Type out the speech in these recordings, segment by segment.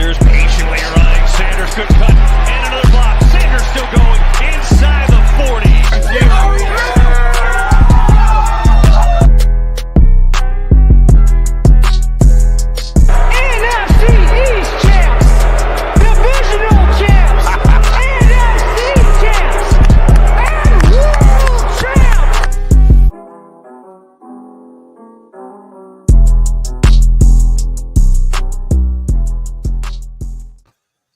Sanders patiently running. Sanders good cut and another block. Sanders still going inside the 40.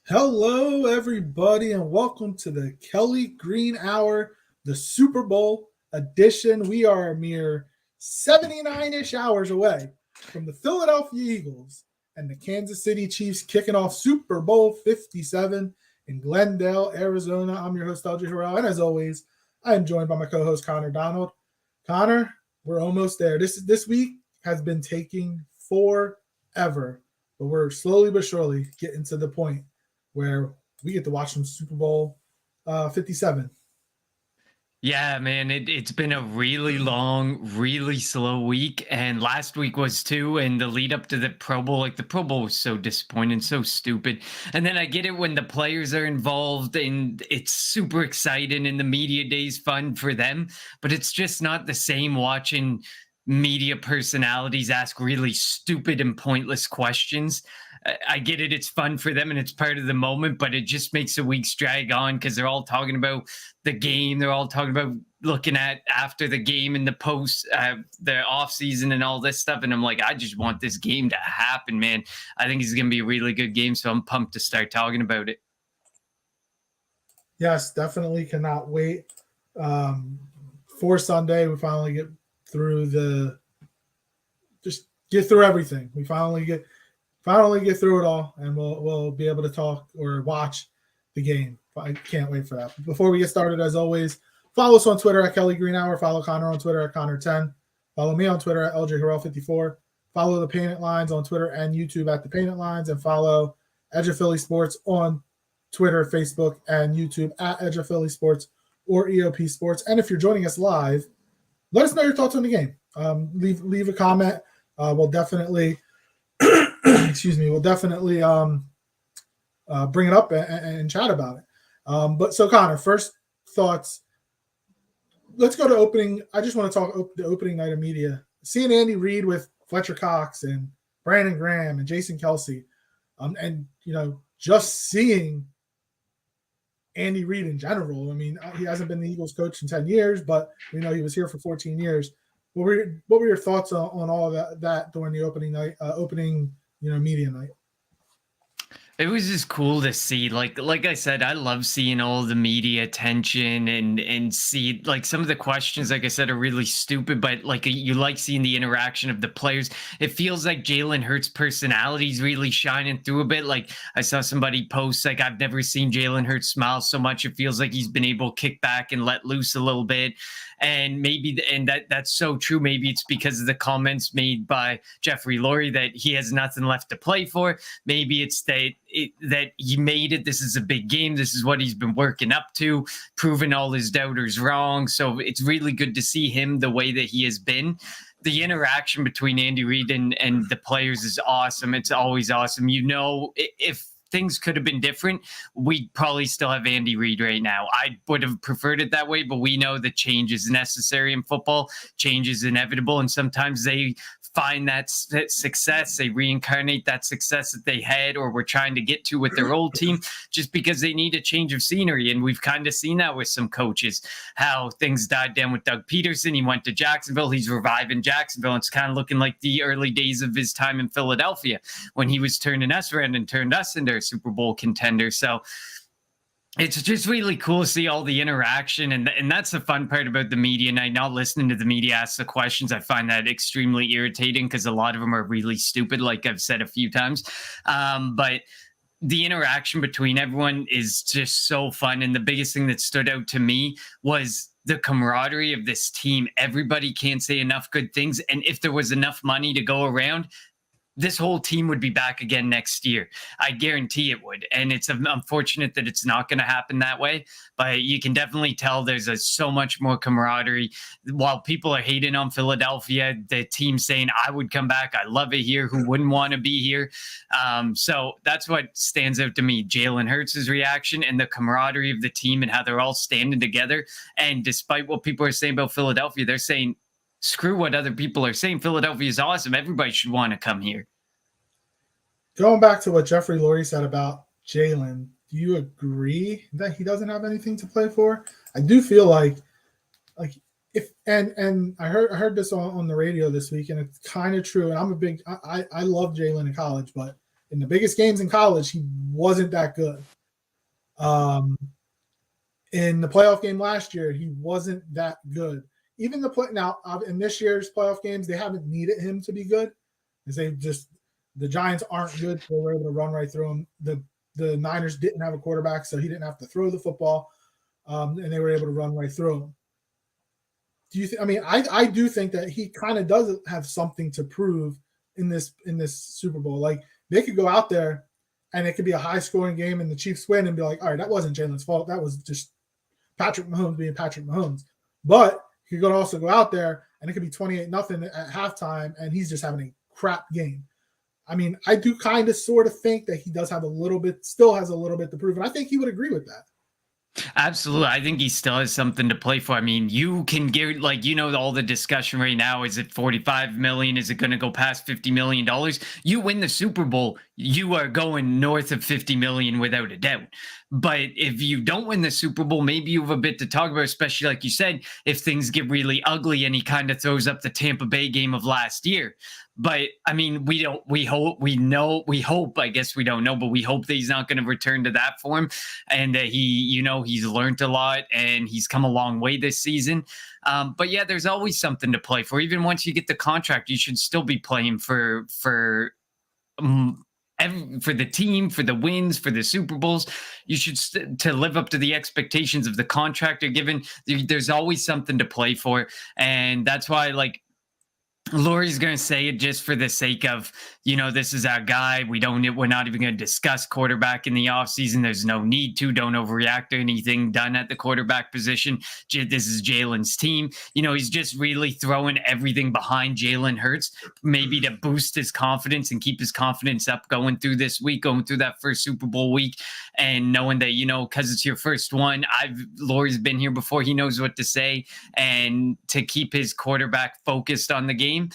Hello, everybody, and welcome to the Kelly Green Hour, the Super Bowl edition. We are a mere 79-ish hours away from the Philadelphia Eagles and the Kansas City Chiefs kicking off Super Bowl 57 in Glendale, Arizona. I'm your host, LJ Harrell, and as always, I am joined by my co-host, Connor Donald. Connor, we're almost there. This week has been taking forever, but we're slowly but surely getting to the point where we get to watch some Super Bowl 57. Yeah, man, it's been a really long, really slow week. And last week was too. And the lead up to the Pro Bowl, the Pro Bowl was so disappointing, so stupid. And then I get it when the players are involved and it's super exciting and the media day's fun for them. But it's just not the same watching media personalities ask really stupid and pointless questions. I get it. It's fun for them and it's part of the moment, but it just makes the weeks drag on because they're all talking about the game. They're all talking about looking at after the game and the post, the off season and all this stuff. And I'm like, I just want this game to happen, man. I think it's going to be a really good game. So I'm pumped to start talking about it. Yes, definitely cannot wait. For Sunday, we finally get through get through everything. We finally get through it all, and we'll be able to talk or watch the game. I can't wait for that. Before we get started, as always, follow us on Twitter at Kelly Green Hour. Follow Connor on Twitter at Connor10. Follow me on Twitter at LJ Harrell54. Follow the Painted Lines on Twitter and YouTube at the Painted Lines, and follow Edge of Philly Sports on Twitter, Facebook, and YouTube at Edge of Philly Sports or EOP Sports. And if you're joining us live, let us know your thoughts on the game. Leave a comment. We'll definitely we'll definitely bring it up and chat about it. But so, Connor, first thoughts. Let's go to opening. I just want to talk the opening night of media. Seeing Andy Reid with Fletcher Cox and Brandon Graham and Jason Kelce, and just seeing Andy Reid in general. I mean, he hasn't been the Eagles coach in 10 years, but we know he was here for 14 years. What were your thoughts on all of that during the opening night, media night? It was just cool to see. Like I said, I love seeing all the media attention and see some of the questions, like I said, are really stupid, but you like seeing the interaction of the players. It feels like Jalen Hurts' personality is really shining through a bit. Like I saw somebody post, I've never seen Jalen Hurts smile so much. It feels like he's been able to kick back and let loose a little bit. And that's so true. Maybe it's because of the comments made by Jeffrey Lurie that he has nothing left to play for. Maybe it's that he made it. This is a big game. This is what he's been working up to, proving all his doubters wrong. So it's really good to see him the way that he has been. The interaction between Andy Reid and the players is awesome. It's always awesome. If things could have been different, we'd probably still have Andy Reid right now. I would have preferred it that way, but we know that change is necessary in football. Change is inevitable, and sometimes they find that success, they reincarnate that success that they had or were trying to get to with their old team just because they need a change of scenery. And we've kind of seen that with some coaches, how things died down with Doug Peterson. He went to Jacksonville. He's reviving Jacksonville. It's kind of looking like the early days of his time in Philadelphia when he was turning us around and turned us into a Super Bowl contender. So it's just really cool to see all the interaction. And that's the fun part about the media night, not listening to the media ask the questions. I find that extremely irritating because a lot of them are really stupid, like I've said a few times. But the interaction between everyone is just so fun. And the biggest thing that stood out to me was the camaraderie of this team. Everybody can't say enough good things. And if there was enough money to go around, this whole team would be back again next year. I guarantee it would. And it's unfortunate that it's not going to happen that way, but you can definitely tell there's so much more camaraderie. While people are hating on Philadelphia, the team saying, I would come back. I love it here. Who wouldn't want to be here? So that's what stands out to me. Jalen Hurts' reaction and the camaraderie of the team and how they're all standing together. And despite what people are saying about Philadelphia, they're saying, screw what other people are saying. Philadelphia is awesome. Everybody should want to come here. Going back to what Jeffrey Lurie said about Jalen, do you agree that he doesn't have anything to play for? I do feel like if and I heard this on the radio this week, and it's kind of true. And I'm a big I love Jalen in college, but in the biggest games in college, he wasn't that good. In the playoff game last year, he wasn't that good. Even in this year's playoff games, they haven't needed him to be good, because the Giants aren't good, so they were able to run right through him. The Niners didn't have a quarterback, so he didn't have to throw the football, and they were able to run right through him. Do you? I do think that he kind of does have something to prove in this Super Bowl. Like, they could go out there, and it could be a high scoring game, and the Chiefs win, and be like, all right, that wasn't Jalen's fault. That was just Patrick Mahomes being Patrick Mahomes. But he could also go out there, and it could be 28-0 at halftime, and he's just having a crap game. I do kind of sort of think that he does have still has a little bit to prove, and I think he would agree with that. Absolutely. I think he still has something to play for. You can get, all the discussion right now, is it 45 million? Is it going to go past $50 million? You win the Super Bowl, you are going north of 50 million without a doubt. But if you don't win the Super Bowl, maybe you have a bit to talk about, especially like you said, if things get really ugly and he kind of throws up the Tampa Bay game of last year. But we hope, I guess we don't know, but we hope that he's not going to return to that form, and that he's learned a lot and he's come a long way this season. But yeah, there's always something to play for. Even once you get the contract, you should still be playing for the team, for the wins, for the Super Bowls. You should to live up to the expectations of the contract you're given. There's always something to play for, and that's why, Lurie's going to say it just for the sake of, this is our guy. We're not even going to discuss quarterback in the offseason. There's no need to. Don't overreact to anything done at the quarterback position. This is Jalen's team. He's just really throwing everything behind Jalen Hurts, maybe to boost his confidence and keep his confidence up going through this week, going through that first Super Bowl week, and knowing that, because it's your first one. Lurie's been here before. He knows what to say, and to keep his quarterback focused on the game.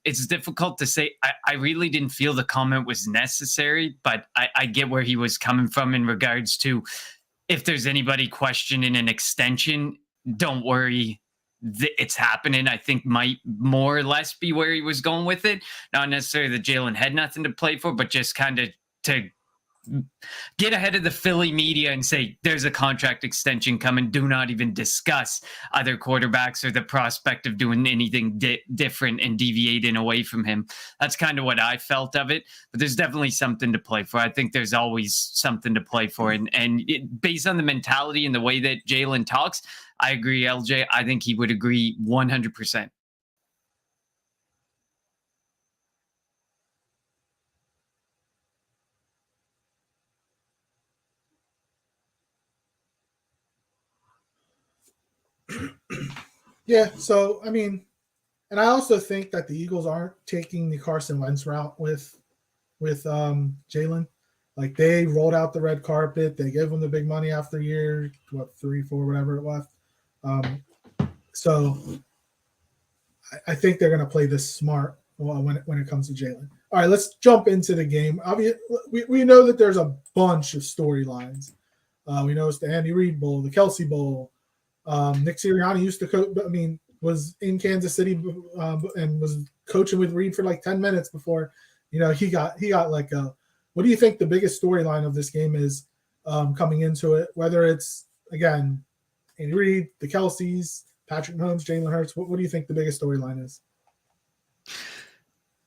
It's difficult to say. I really didn't feel the comment was necessary, but I get where he was coming from in regards to, if there's anybody questioning an extension, don't worry, it's happening. I think might more or less be where he was going with it. Not necessarily that Jalen had nothing to play for, but just kind of to get ahead of the Philly media and say there's a contract extension coming. Do not even discuss other quarterbacks or the prospect of doing anything different and deviating away from him. That's kind of what I felt of it. But there's definitely something to play for. I think there's always something to play for. And based on the mentality and the way that Jalen talks, I agree, LJ. I think he would agree 100%. Yeah, so and I also think that the Eagles aren't taking the Carson Wentz route with Jalen. Like, they rolled out the red carpet, they gave him the big money after year 3, 4, whatever it was. So I think they're going to play this smart when it comes to Jalen. All right, let's jump into the game. Obviously, we know that there's a bunch of storylines. We know it's the Andy Reid Bowl, the Kelsey Bowl. Nick Sirianni used to coach, was in Kansas City and was coaching with Reid for like 10 minutes before, he got like a. What do you think the biggest storyline of this game is coming into it? Whether it's, again, Andy Reid, the Kelseys, Patrick Mahomes, Jalen Hurts. What do you think the biggest storyline is?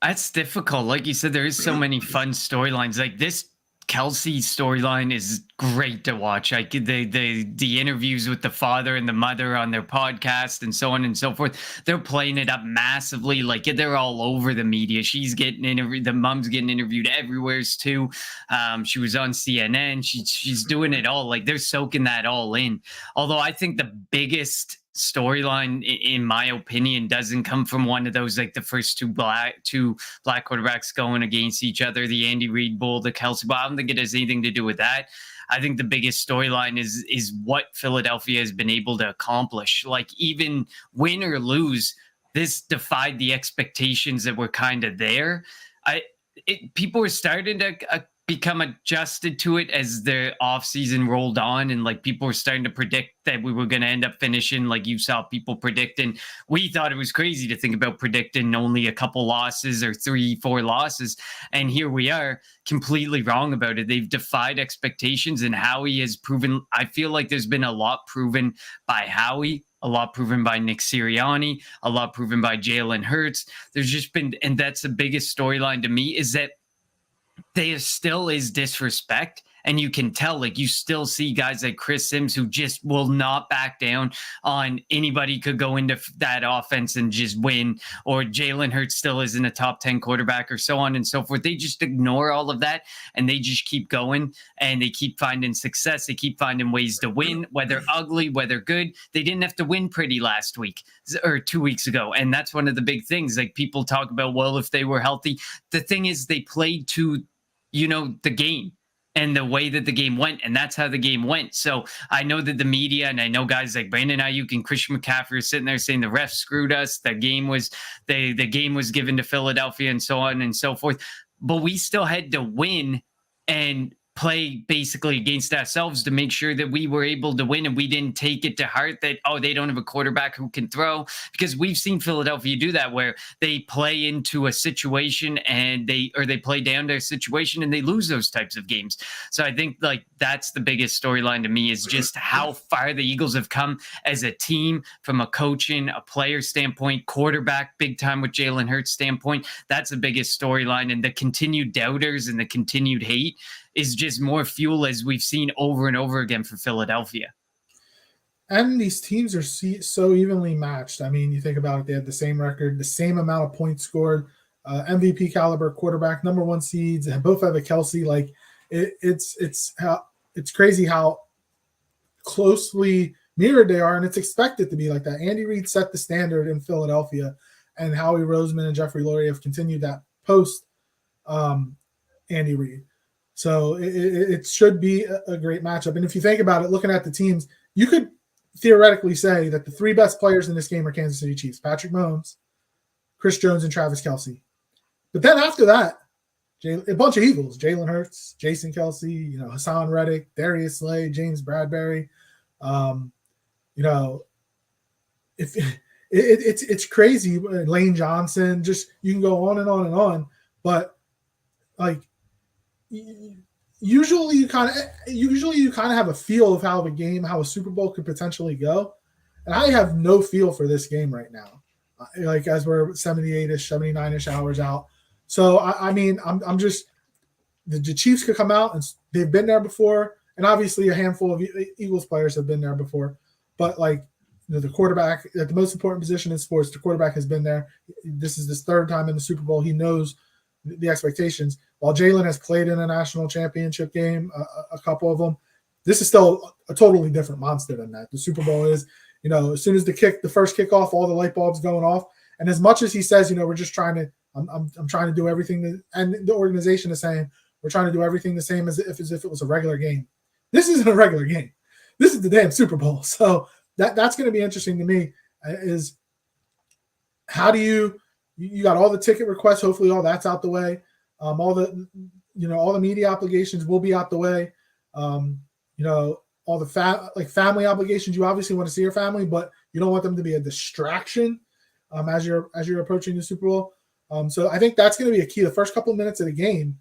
That's difficult. Like you said, there is so many fun storylines. Like, this Kelsey's storyline is great to watch. Like the interviews with the father and the mother on their podcast and so on and so forth, they're playing it up massively. Like they're all over the media. She's getting interviewed. The mom's getting interviewed everywhere too. She was on CNN. She's doing it all. Like they're soaking that all in. Although I think the biggest storyline, in my opinion, doesn't come from one of those, like the first two black quarterbacks going against each other, the Andy Reid Bowl, the Kelsey Bowl. I don't think it has anything to do with that. I think the biggest storyline is what Philadelphia has been able to accomplish. Like even win or lose, this defied the expectations that were kind of there. People were starting to become adjusted to it as the offseason rolled on, and like people were starting to predict that we were going to end up finishing, like you saw people predicting. We thought it was crazy to think about predicting only a couple losses or 3-4 losses, and here we are completely wrong about it. They've defied expectations, and Howie has proven. I feel like there's been a lot proven by Howie, a lot proven by Nick Sirianni, a lot proven by Jalen Hurts. There's just been, and that's the biggest storyline to me, is that there still is disrespect, and you can tell, like you still see guys like Chris Sims who just will not back down on anybody could go into that offense and just win, or Jalen Hurts still isn't a top 10 quarterback, or so on and so forth. They just ignore all of that and they just keep going, and they keep finding success. They keep finding ways to win, whether ugly, whether good. They didn't have to win pretty last week or 2 weeks ago. And that's one of the big things. Like people talk about, well, if they were healthy, the thing is they played to, the game and the way that the game went, and that's how the game went. So I know that the media, and I know guys like Brandon Ayuk and Christian McCaffrey are sitting there saying the refs screwed us. The game was given to Philadelphia and so on and so forth. But we still had to win and play basically against ourselves to make sure that we were able to win, and we didn't take it to heart that, oh, they don't have a quarterback who can throw, because we've seen Philadelphia do that, where they play into a situation and they play down to a situation and they lose those types of games. So I think like that's the biggest storyline to me, is just how far the Eagles have come as a team from a coaching, a player standpoint, quarterback big time with Jalen Hurts standpoint. That's the biggest storyline, and the continued doubters and the continued hate is just more fuel, as we've seen over and over again for Philadelphia. And these teams are so evenly matched. I mean, you think about it, they had the same record, the same amount of points scored, MVP caliber quarterback, number one seeds, and both have a Kelsey. Like it's crazy how closely mirrored they are, and it's expected to be like that. Andy Reid set the standard in Philadelphia, and Howie Roseman and Jeffrey Lurie have continued that post Andy Reid. So it should be a great matchup. And if you think about it, looking at the teams, you could theoretically say that the three best players in this game are Kansas City Chiefs: Patrick Mahomes, Chris Jones, and Travis Kelce. But then after that, a bunch of Eagles: Jalen Hurts, Jason Kelce, Hassan Reddick, Darius Slay, James Bradbury. It's crazy. Lane Johnson. Just you can go on and on and on. But like, usually you kind of have a feel of how a Super Bowl could potentially go, and I have no feel for this game right now. Like, as we're 78-ish, 79-ish hours out. So I'm just, the Chiefs could come out, and they've been there before, and obviously a handful of Eagles players have been there before. But like the quarterback, at the most important position in sports, the quarterback has been there. This is his third time in the Super Bowl. He knows the expectations. While Jalen has played in a national championship game, a couple of them, this is still a totally different monster than that. The Super Bowl is, as soon as the first kickoff, all the light bulbs going off. And as much as he says, we're just trying to, I'm trying to do everything, and the organization is saying we're trying to do everything the same as if it was a regular game. This isn't a regular game. This is the damn Super Bowl. So that's going to be interesting to me. Is how do you got all the ticket requests? Hopefully, all that's out the way. All the media obligations will be out the way. All the family obligations. You obviously want to see your family, but you don't want them to be a distraction as you're approaching the Super Bowl. So I think that's going to be a key. The first couple of minutes of the game,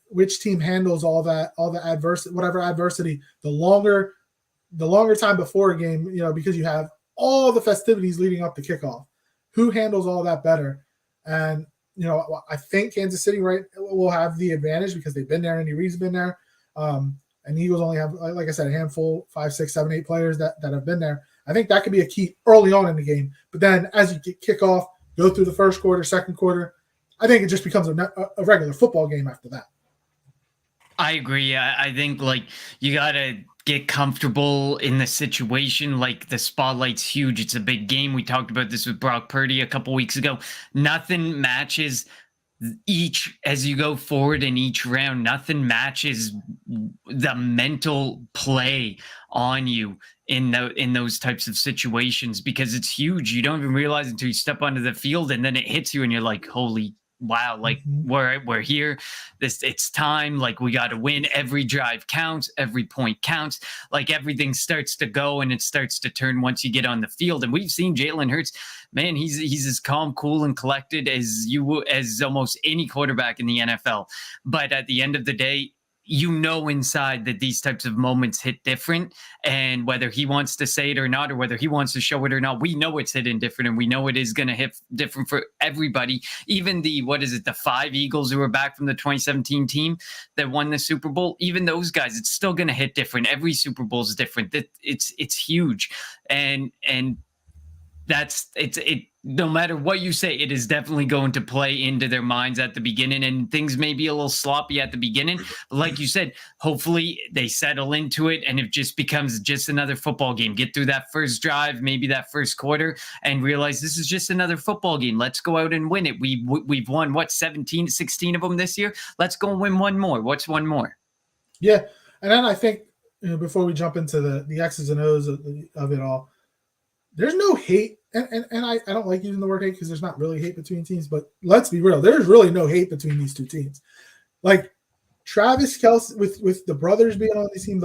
which team handles all the adversity, the longer time before a game, because you have all the festivities leading up to kickoff. Who handles all that better? And I think Kansas City will have the advantage because they've been there. Andy Reid's been there. And the Eagles only have, like I said, a handful, 5, 6, 7, 8 players that have been there. I think that could be a key early on in the game. But then as you kick off, go through the first quarter, second quarter, I think it just becomes a regular football game after that. I agree. I think you got to get comfortable in the situation. Like the spotlight's huge. It's a big game. We talked about this with Brock Purdy a couple weeks ago. Nothing matches as you go forward in each round, nothing matches the mental play on you in those types of situations, because it's huge. You don't even realize until you step onto the field and then it hits you and you're like, holy wow, we're here. It's time. We got to win. Every drive counts. Every point counts. Everything starts to go and it starts to turn once you get on the field. And we've seen Jalen Hurts, man, he's as calm, cool, and collected as almost any quarterback in the NFL. But at the end of the day, inside that these types of moments hit different, and whether he wants to say it or not, or whether he wants to show it or not, we know it's hitting different, and we know it is going to hit different for everybody. Even the 5 Eagles who were back from the 2017 team that won the Super Bowl, even those guys, it's still going to hit different. Every Super Bowl is different. It's huge. And no matter what you say, it is definitely going to play into their minds at the beginning, and things may be a little sloppy at the beginning. But like you said, hopefully they settle into it and it just becomes just another football game. Get through that first drive, maybe that first quarter, and realize this is just another football game. Let's go out and win it. We've won 17, 16 of them this year. Let's go and win one more. What's one more? Yeah. And then I think, before we jump into the X's and O's of it all, there's no hate, and I don't like using the word hate because there's not really hate between teams, but let's be real. There's really no hate between these two teams. Travis Kelce with the brothers being on these teams,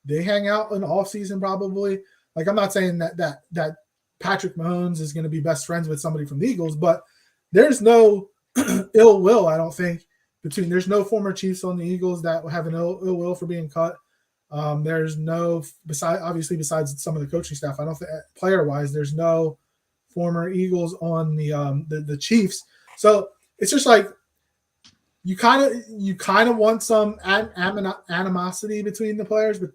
they hang out in the offseason probably. I'm not saying that Patrick Mahomes is going to be best friends with somebody from the Eagles, but there's no ill will, I don't think, there's no former Chiefs on the Eagles that have an ill will for being cut. There's no, besides some of the coaching staff, I don't think player-wise, there's no former Eagles on the Chiefs. So it's just you kind of want some animosity between the players, but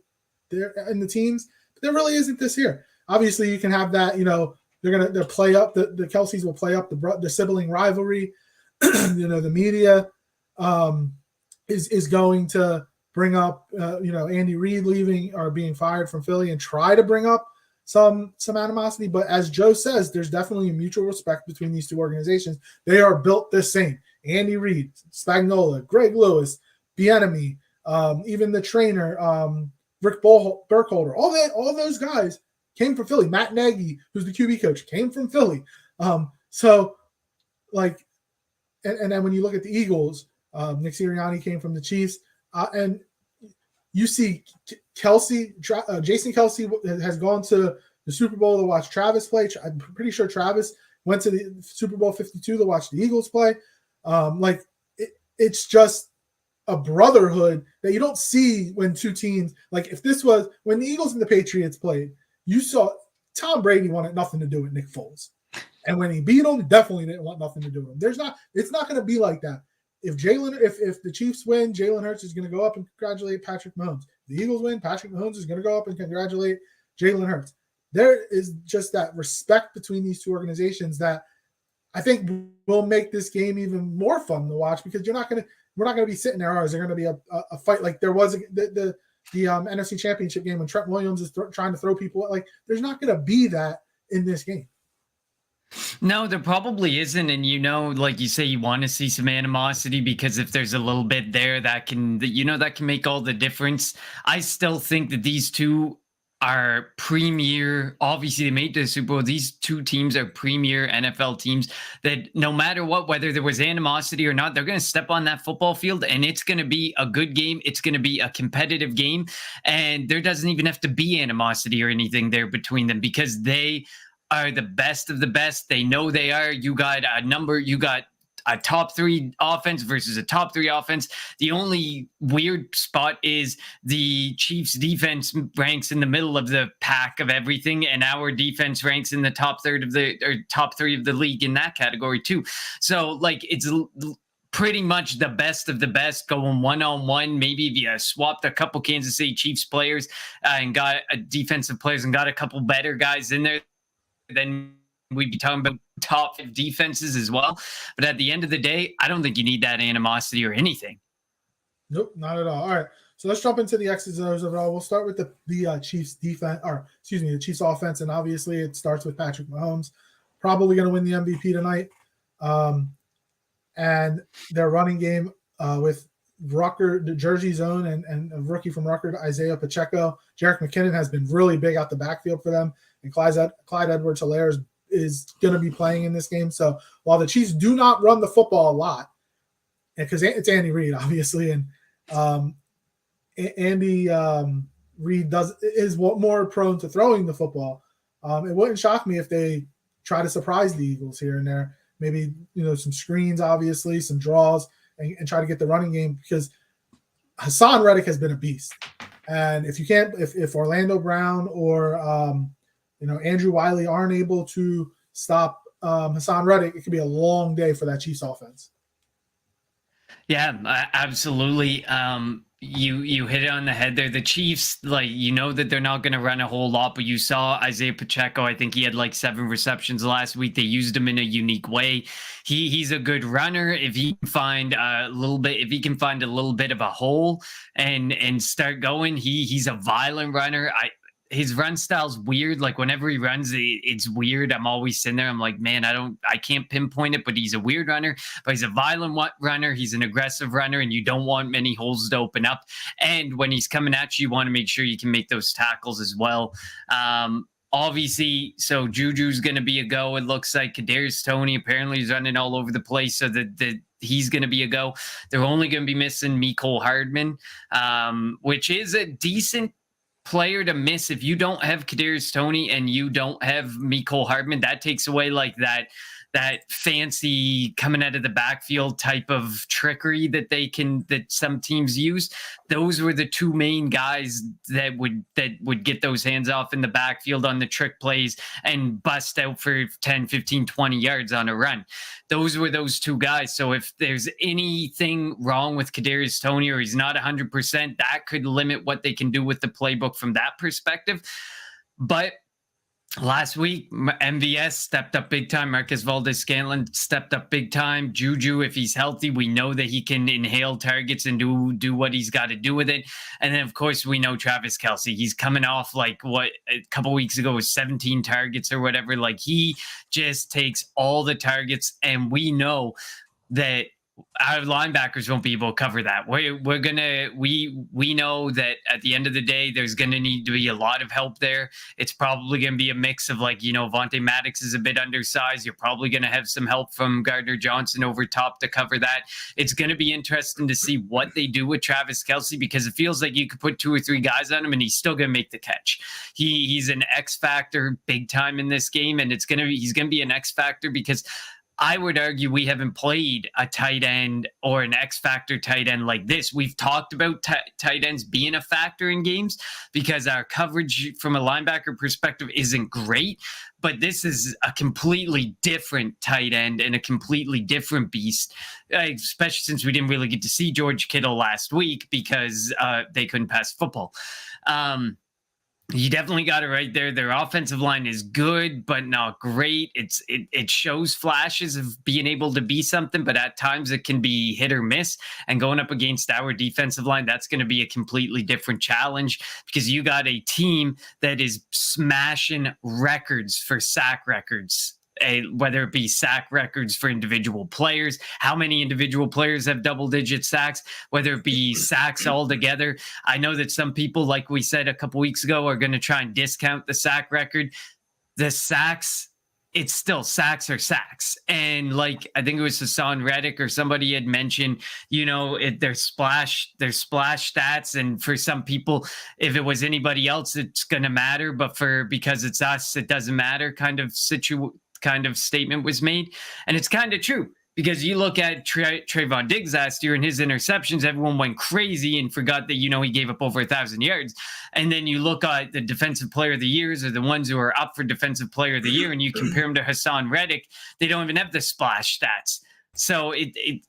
and the teams. But there really isn't this here. Obviously, you can have that. They'll play up the Kelces will play up the sibling rivalry. The media is going to bring up, Andy Reid leaving or being fired from Philly and try to bring up some animosity. But as Joe says, there's definitely a mutual respect between these two organizations. They are built the same. Andy Reid, Spagnuolo, Greg Lewis, Bieniemy, even the trainer, Rick Burkholder, all those guys came from Philly. Matt Nagy, who's the QB coach, came from Philly. And then when you look at the Eagles, Nick Sirianni came from the Chiefs. And you see Jason Kelce has gone to the Super Bowl to watch Travis play. I'm pretty sure Travis went to the Super Bowl 52 to watch the Eagles play. It's just a brotherhood that you don't see when two teams, if this was when the Eagles and the Patriots played, you saw Tom Brady wanted nothing to do with Nick Foles. And when he beat him, definitely didn't want nothing to do with him. It's not going to be like that. If the Chiefs win, Jalen Hurts is going to go up and congratulate Patrick Mahomes. If the Eagles win, Patrick Mahomes is going to go up and congratulate Jalen Hurts. There is just that respect between these two organizations that I think will make this game even more fun to watch, because we're not going to be sitting there. Is there going to be a fight like there was the NFC Championship game when Trent Williams is trying to throw people? There's not going to be that in this game. No, there probably isn't. And, like you say, you want to see some animosity, because if there's a little bit there, that can make all the difference. I still think that these two are premier. Obviously, they made the Super Bowl. These two teams are premier NFL teams that no matter what, whether there was animosity or not, they're going to step on that football field and it's going to be a good game. It's going to be a competitive game. And there doesn't even have to be animosity or anything there between them, because they are the best of the best. They know they are. You got a top 3 offense versus a top 3 offense. The only weird spot is the Chiefs defense ranks in the middle of the pack of everything, and our defense ranks in the top third of the, or top 3 of the league in that category too. So like it's pretty much the best of the best going one-on-one. Maybe if you swapped a couple Kansas City Chiefs players and got defensive players and got a couple better guys in there, then we'd be talking about top 5 defenses as well. But at the end of the day, I don't think you need that animosity or anything. Nope, not at all. All right, so let's jump into the X's and O's of it all. We'll start with the Chiefs defense, or excuse me, the Chiefs offense, and obviously it starts with Patrick Mahomes, probably going to win the MVP tonight. And their running game with Jersey's own and a rookie from Rutgers, Isaiah Pacheco. Jerick McKinnon has been really big out the backfield for them, and Clyde Edwards-Helaire is going to be playing in this game. So while the Chiefs do not run the football a lot, because it's Andy Reid, obviously, and Andy Reid is more prone to throwing the football. It wouldn't shock me if they try to surprise the Eagles here and there. Maybe, some screens, obviously, some draws, and try to get the running game, because Hassan Reddick has been a beast. And if Orlando Brown or Andrew Wiley aren't able to stop Hassan Reddick, it could be a long day for that Chiefs offense. Yeah, absolutely. You hit it on the head there. The Chiefs, that they're not going to run a whole lot, but you saw Isaiah Pacheco. I think he had 7 receptions last week. They used him in a unique way. He's a good runner. If he can find a little bit of a hole and start going, he's a violent runner. His run style's weird. Whenever he runs, it's weird. I'm always sitting there. I'm like, man, I can't pinpoint it, but he's a weird runner, but he's a violent runner. He's an aggressive runner, and you don't want many holes to open up. And when he's coming at you, you want to make sure you can make those tackles as well. Obviously, so Juju's going to be a go. It looks like Kadarius Toney apparently is running all over the place, so that he's going to be a go. They're only going to be missing Mecole Hardman, which is a decent player to miss. If you don't have Kadarius Toney and you don't have Mecole Hardman, that takes away that fancy coming out of the backfield type of trickery that some teams use. Those were the 2 main guys that would get those hands off in the backfield on the trick plays and bust out for 10, 15, 20 yards on a run. Those were those 2 guys. So if there's anything wrong with Kadarius Toney, or he's not 100%, that could limit what they can do with the playbook from that perspective. But last week, MVS stepped up big time. Marquez Valdes-Scantling stepped up big time. Juju, if he's healthy, we know that he can inhale targets and do what he's got to do with it. And then, of course, we know Travis Kelce. He's coming off a couple weeks ago was 17 targets or whatever. He just takes all the targets, and we know that our linebackers won't be able to cover that. We know that at the end of the day, there's going to need to be a lot of help there. It's probably going to be a mix of Vontae Maddox is a bit undersized. You're probably going to have some help from Gardner Johnson over top to cover that. It's going to be interesting to see what they do with Travis Kelce, because it feels like you could put 2 or 3 guys on him and he's still going to make the catch. He's an X factor big time in this game, and he's going to be an X factor because I would argue we haven't played a tight end or an X-factor tight end like this. We've talked about tight ends being a factor in games because our coverage from a linebacker perspective isn't great, but this is a completely different tight end and a completely different beast, especially since we didn't really get to see George Kittle last week because they couldn't pass football. You definitely got it right there. Their offensive line is good, but not great. It shows flashes of being able to be something, but at times it can be hit or miss. And going up against our defensive line, that's going to be a completely different challenge because you got a team that is smashing records for sack records. Whether it be sack records for individual players, how many individual players have double-digit sacks, whether it be sacks altogether. I know that some people, like we said a couple weeks ago, are going to try and discount the sack record. The sacks, it's still sacks are sacks. And I think it was Hassan Reddick or somebody had mentioned, their splash stats. And for some people, if it was anybody else, it's going to matter. But because it's us, it doesn't matter kind of statement was made. And it's kind of true. Because you look at Trayvon Diggs last year and his interceptions, everyone went crazy and forgot that, he gave up over 1,000 yards. And then you look at the defensive player of the years or the ones who are up for defensive player of the year, and you compare them to Hassan Reddick, they don't even have the splash stats. So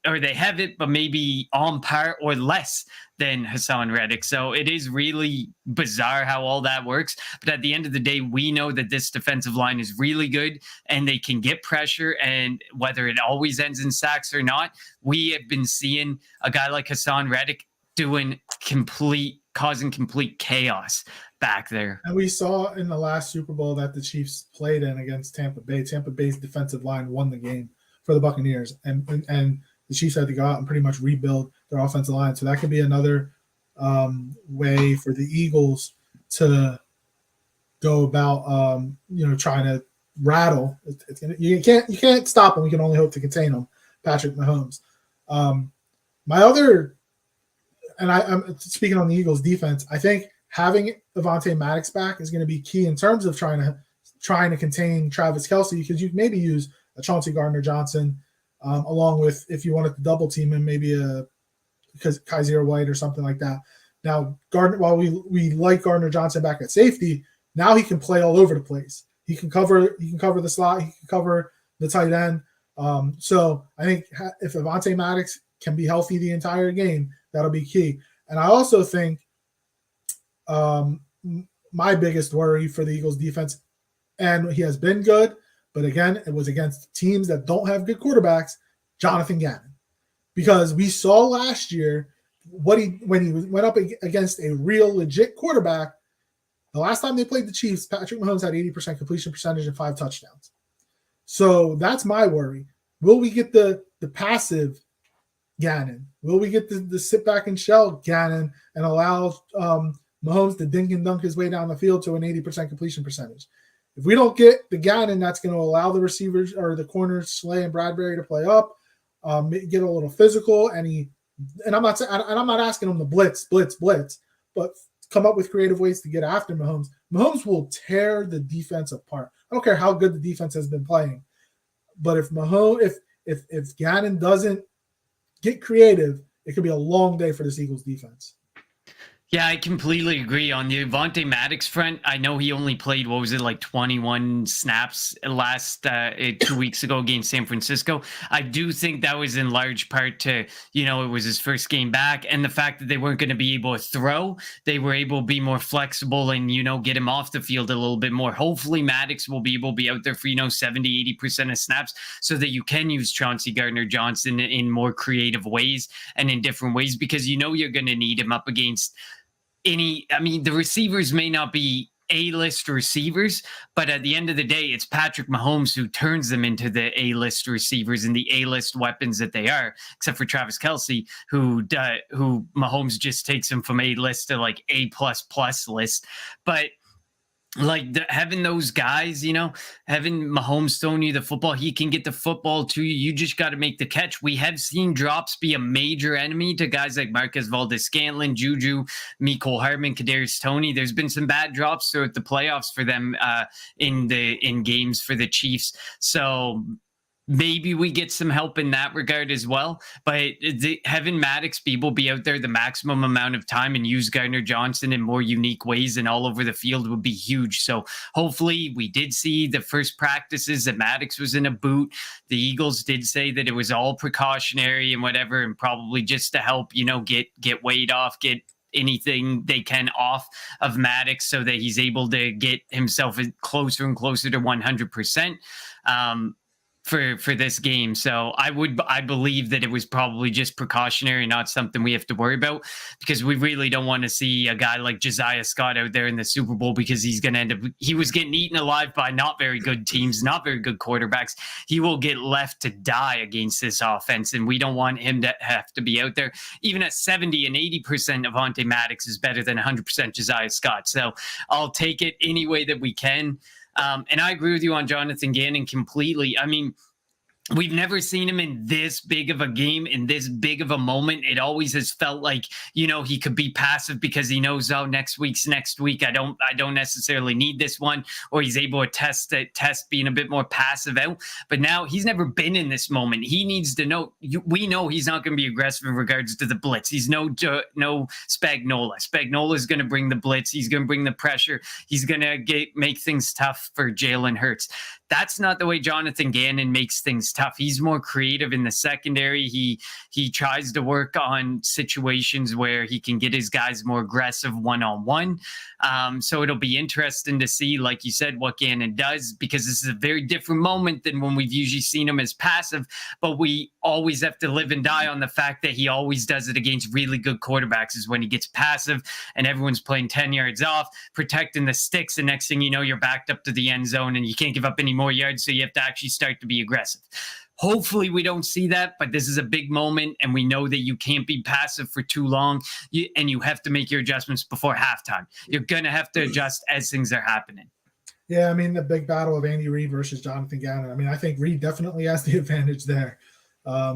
or they have it, but maybe on par or less than Hassan Reddick. So it is really bizarre how all that works. But at the end of the day, we know that this defensive line is really good and they can get pressure. And whether it always ends in sacks or not, we have been seeing a guy like Hassan Reddick causing complete chaos back there. And we saw in the last Super Bowl that the Chiefs played in against Tampa Bay. Tampa Bay's defensive line won the game for the Buccaneers, and the Chiefs had to go out and pretty much rebuild their offensive line. So that could be another way for the Eagles to go about, trying to rattle. You can't stop them. We can only hope to contain them. Patrick Mahomes. I'm speaking on the Eagles defense. I think having Avonte Maddox back is going to be key in terms of trying to contain Travis Kelce, because you maybe use a Chauncey Gardner-Johnson, along with, if you wanted to double team him, maybe because Kaiser White or something like that. Now, while we like Gardner-Johnson back at safety, now he can play all over the place. He can cover the slot. He can cover the tight end. So I think if Avonte Maddox can be healthy the entire game, that'll be key. And I also think my biggest worry for the Eagles defense, and he has been good, but again, it was against teams that don't have good quarterbacks, Jonathan Gannon. Because we saw last year when he went up against a real legit quarterback, the last time they played the Chiefs, Patrick Mahomes had 80% completion percentage and 5 touchdowns. So that's my worry. Will we get the passive Gannon? Will we get the sit back and shell Gannon and allow Mahomes to dink and dunk his way down the field to an 80% completion percentage? If we don't get the Gannon, that's going to allow the receivers or the corners, Slay and Bradbury, to play up, get a little physical, and I'm not asking him to blitz, but come up with creative ways to get after Mahomes. Mahomes will tear the defense apart. I don't care how good the defense has been playing, but if Gannon doesn't get creative, it could be a long day for this Eagles defense. Yeah, I completely agree. On the Avonte Maddox front, I know he only played, 21 snaps last 2 weeks ago against San Francisco. I do think that was in large part to, it was his first game back, and the fact that they weren't going to be able to throw. They were able to be more flexible and, get him off the field a little bit more. Hopefully Maddox will be able to be out there for, 70, 80% of snaps so that you can use Chauncey Gardner-Johnson in more creative ways and in different ways, because you're going to need him up against the receivers may not be A-list receivers, but at the end of the day, it's Patrick Mahomes who turns them into the A-list receivers and the A-list weapons that they are, except for Travis Kelce, who Mahomes just takes him from A-list to like A++ list. But having those guys, having Mahomes throwing you the football, he can get the football to you. You just got to make the catch. We have seen drops be a major enemy to guys like Marquez Valdes-Scantling, Juju, Mecole Hardman, Kadarius Toney. There's been some bad drops throughout the playoffs for them in games for the Chiefs. So maybe we get some help in that regard as well. But having Maddox be out there the maximum amount of time and use Gardner-Johnson in more unique ways and all over the field would be huge. So hopefully we did see the first practices that Maddox was in a boot. The Eagles did say that it was all precautionary and whatever, and probably just to help, get weight off, get anything they can off of Maddox so that he's able to get himself closer and closer to 100%. For this game. So I believe that it was probably just precautionary, not something we have to worry about, because we really don't want to see a guy like Josiah Scott out there in the Super Bowl, because he was getting eaten alive by not very good teams, not very good quarterbacks. He will get left to die against this offense, and we don't want him to have to be out there. Even at 70 and 80%, Avonte Maddox is better than 100% Josiah Scott. So I'll take it any way that we can. And I agree with you on Jonathan Gannon completely. we've never seen him in this big of a game, in this big of a moment. It always has felt like, he could be passive because he knows, oh, next week. I don't necessarily need this one, or he's able to test being a bit more passive out. But now he's never been in this moment. He needs to know. We know he's not going to be aggressive in regards to the blitz. He's no Spagnuolo. Spagnuolo is going to bring the blitz. He's going to bring the pressure. He's going to make things tough for Jalen Hurts. That's not the way Jonathan Gannon makes things tough. He's more creative in the secondary. He tries to work on situations where he can get his guys more aggressive one-on-one. So it'll be interesting to see, like you said, what Gannon does, because this is a very different moment than when we've usually seen him as passive. But we always have to live and die on the fact that he always does it against really good quarterbacks, is when he gets passive and everyone's playing 10 yards off, protecting the sticks. And next thing you know, you're backed up to the end zone and you can't give up any more yards. So you have to actually start to be aggressive. Hopefully we don't see that, but this is a big moment, and we know that you can't be passive for too long, and you have to make your adjustments before halftime. You're going to have to adjust as things are happening. Yeah, I mean, the big battle of Andy Reid versus Jonathan Gannon. I mean, I think Reid definitely has the advantage there.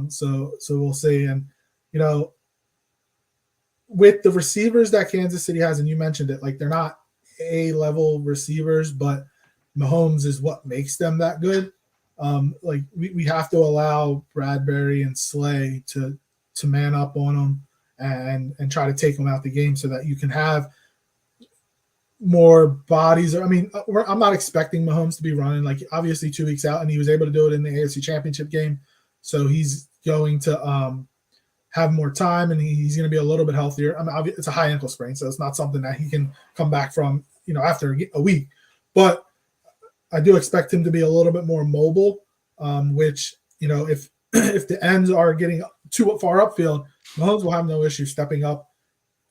So we'll see. And, with the receivers that Kansas City has, and you mentioned it, like, they're not A-level receivers, but Mahomes is what makes them that good. Like we have to allow Bradbury and Slay to man up on them and try to take them out the game so that you can have more bodies. I mean, I'm not expecting Mahomes to be running, like, obviously 2 weeks out, and he was able to do it in the AFC Championship game. So he's going to have more time, and he's going to be a little bit healthier. I mean, it's a high ankle sprain, so it's not something that he can come back from, after a week. But I do expect him to be a little bit more mobile, which, if the ends are getting too far upfield, Mahomes will have no issue stepping up,